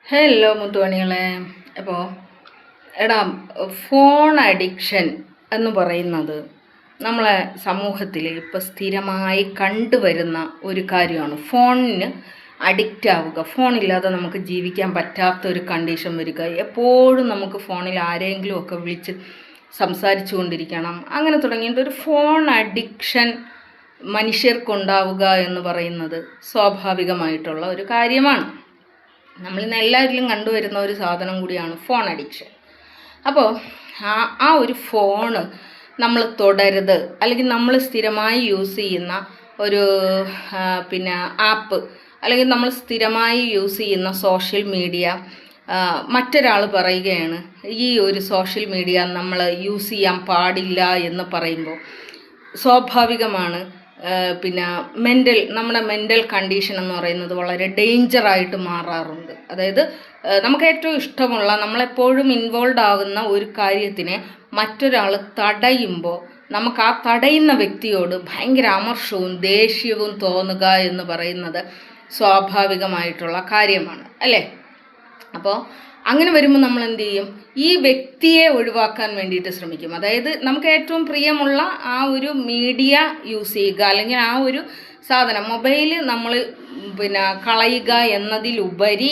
Hello മുത്തുമണികളെ. അപ്പോൾ എടാ, phone addiction എന്ന് പറയുന്നത് നമ്മളെ സമൂഹത്തിൽ ഇപ്പോൾ സ്ഥിരമായി കണ്ടുവരുന്ന ഒരു കാര്യമാണ്. ഫോണിന് അഡിക്റ്റ് ആവുക, ഫോണില്ലാതെ നമുക്ക് ജീവിക്കാൻ പറ്റാത്ത ഒരു കണ്ടീഷൻ വരിക, എപ്പോഴും നമുക്ക് ഫോണിൽ ആരെങ്കിലും ഒക്കെ വിളിച്ച് സംസാരിച്ചു കൊണ്ടിരിക്കണം, അങ്ങനെ തുടങ്ങിയിട്ട് ഒരു ഫോൺ അഡിക്ഷൻ മനുഷ്യർക്കുണ്ടാവുക എന്ന് പറയുന്നത് സ്വാഭാവികമായിട്ടുള്ള ഒരു കാര്യമാണ്. നമ്മളിന്ന് എല്ലാവരിലും കണ്ടുവരുന്ന ഒരു സാധനം കൂടിയാണ് ഫോൺ അഡിക്ഷൻ. അപ്പോൾ ആ ഒരു ഫോണ് നമ്മൾ തുടരുത്, അല്ലെങ്കിൽ നമ്മൾ സ്ഥിരമായി യൂസ് ചെയ്യുന്ന ഒരു ആപ്പ്, അല്ലെങ്കിൽ നമ്മൾ സ്ഥിരമായി യൂസ് ചെയ്യുന്ന സോഷ്യൽ മീഡിയ, മറ്റൊരാൾ പറയുകയാണ് ഈ ഒരു സോഷ്യൽ മീഡിയ നമ്മൾ യൂസ് ചെയ്യാൻ പാടില്ല എന്ന് പറയുമ്പോൾ സ്വാഭാവികമാണ് നമ്മുടെ മെൻ്റൽ കണ്ടീഷൻ എന്ന് പറയുന്നത് വളരെ ഡേഞ്ചറായിട്ട് മാറാറുണ്ട്. അതായത് നമുക്ക് ഏറ്റവും ഇഷ്ടമുള്ള, നമ്മളെപ്പോഴും ഇൻവോൾവ് ആകുന്ന ഒരു കാര്യത്തിനെ മറ്റൊരാൾ തടയുമ്പോൾ നമുക്ക് ആ തടയുന്ന വ്യക്തിയോട് ഭയങ്കര അമർഷവും ദേഷ്യവും തോന്നുക എന്ന് പറയുന്നത് സ്വാഭാവികമായിട്ടുള്ള കാര്യമാണ്, അല്ലേ? അപ്പോൾ അങ്ങനെ വരുമ്പോൾ നമ്മൾ എന്ത് ചെയ്യും? ഈ വ്യക്തിയെ ഒഴിവാക്കാൻ വേണ്ടിയിട്ട് ശ്രമിക്കും. അതായത് നമുക്ക് ഏറ്റവും പ്രിയമുള്ള ആ ഒരു മീഡിയ യൂസ് ചെയ്യുക, അല്ലെങ്കിൽ ആ ഒരു സാധനം മൊബൈൽ നമ്മൾ കളയുക എന്നതിലുപരി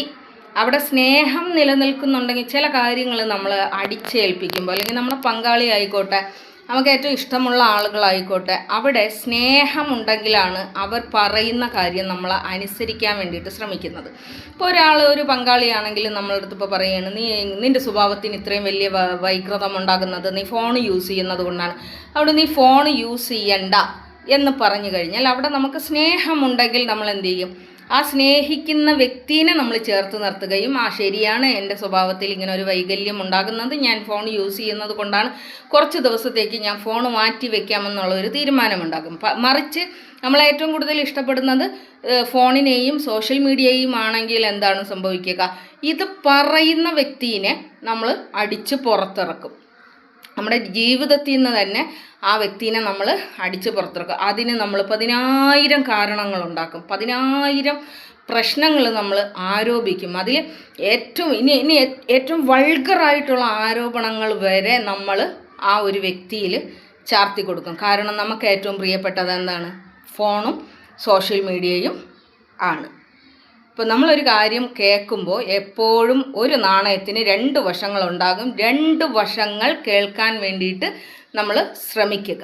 അവിടെ സ്നേഹം നിലനിൽക്കുന്നുണ്ടെങ്കിൽ ചില കാര്യങ്ങൾ നമ്മൾ അടിച്ചേൽപ്പിക്കുമ്പോൾ, അല്ലെങ്കിൽ നമ്മുടെ പങ്കാളി ആയിക്കോട്ടെ, നമുക്ക് ഏറ്റവും ഇഷ്ടമുള്ള ആളുകളായിക്കോട്ടെ, അവിടെ സ്നേഹമുണ്ടെങ്കിലാണ് അവർ പറയുന്ന കാര്യം നമ്മൾ അനുസരിക്കാൻ വേണ്ടിയിട്ട് ശ്രമിക്കുന്നത്. ഇപ്പോൾ ഒരു പങ്കാളിയാണെങ്കിൽ നമ്മളടുത്ത് ഇപ്പോൾ പറയുകയാണ്, നിൻ്റെ സ്വഭാവത്തിന് ഇത്രയും വലിയ വൈകൃതം ഉണ്ടാകുന്നത് നീ ഫോൺ യൂസ് ചെയ്യുന്നത് കൊണ്ടാണ്, അവിടെ നീ ഫോൺ യൂസ് ചെയ്യണ്ട എന്ന് പറഞ്ഞു കഴിഞ്ഞാൽ അവിടെ നമുക്ക് സ്നേഹമുണ്ടെങ്കിൽ നമ്മൾ എന്ത് ചെയ്യും? ആ സ്നേഹിക്കുന്ന വ്യക്തിനെ നമ്മൾ ചേർത്ത് നിർത്തുകയും, ശരിയാണ്, എൻ്റെ സ്വഭാവത്തിൽ ഇങ്ങനെ ഒരു വൈകല്യം ഉണ്ടാകുന്നത്, ഞാൻ ഫോൺ യൂസ് ചെയ്യുന്നത് കൊണ്ടാണ്, കുറച്ച് ദിവസത്തേക്ക് ഞാൻ ഫോൺ മാറ്റി വയ്ക്കാമെന്നുള്ള ഒരു തീരുമാനമുണ്ടാകും. മറിച്ച് നമ്മൾ ഏറ്റവും കൂടുതൽ ഇഷ്ടപ്പെടുന്നത് ഫോണിനെയും സോഷ്യൽ മീഡിയയും ആണെങ്കിൽ എന്താണ് സംഭവിക്കുക? ഇത് പറയുന്ന വ്യക്തിയെ നമ്മൾ അടിച്ച് പുറത്തിറക്കും. നമ്മുടെ ജീവിതത്തിൽ നിന്ന് തന്നെ ആ വ്യക്തിനെ നമ്മൾ അടിച്ച് പുറത്തിറക്കും. അതിന് നമ്മൾ 10,000 കാരണങ്ങളുണ്ടാക്കും, 10,000 പ്രശ്നങ്ങൾ നമ്മൾ ആരോപിക്കും. അതിൽ ഏറ്റവും വൾഗറായിട്ടുള്ള ആരോപണങ്ങൾ വരെ നമ്മൾ ആ ഒരു വ്യക്തിയിൽ ചാർത്തി കൊടുക്കും. കാരണം നമുക്ക് ഏറ്റവും പ്രിയപ്പെട്ടത് എന്താണ്? ഫോണും സോഷ്യൽ മീഡിയയും ആണ്. ഇപ്പോൾ നമ്മളൊരു കാര്യം കേൾക്കുമ്പോൾ എപ്പോഴും ഒരു നാണയത്തിന് 2 വശങ്ങളുണ്ടാകും. 2 വശങ്ങൾ കേൾക്കാൻ വേണ്ടിയിട്ട് നമ്മൾ ശ്രമിക്കുക.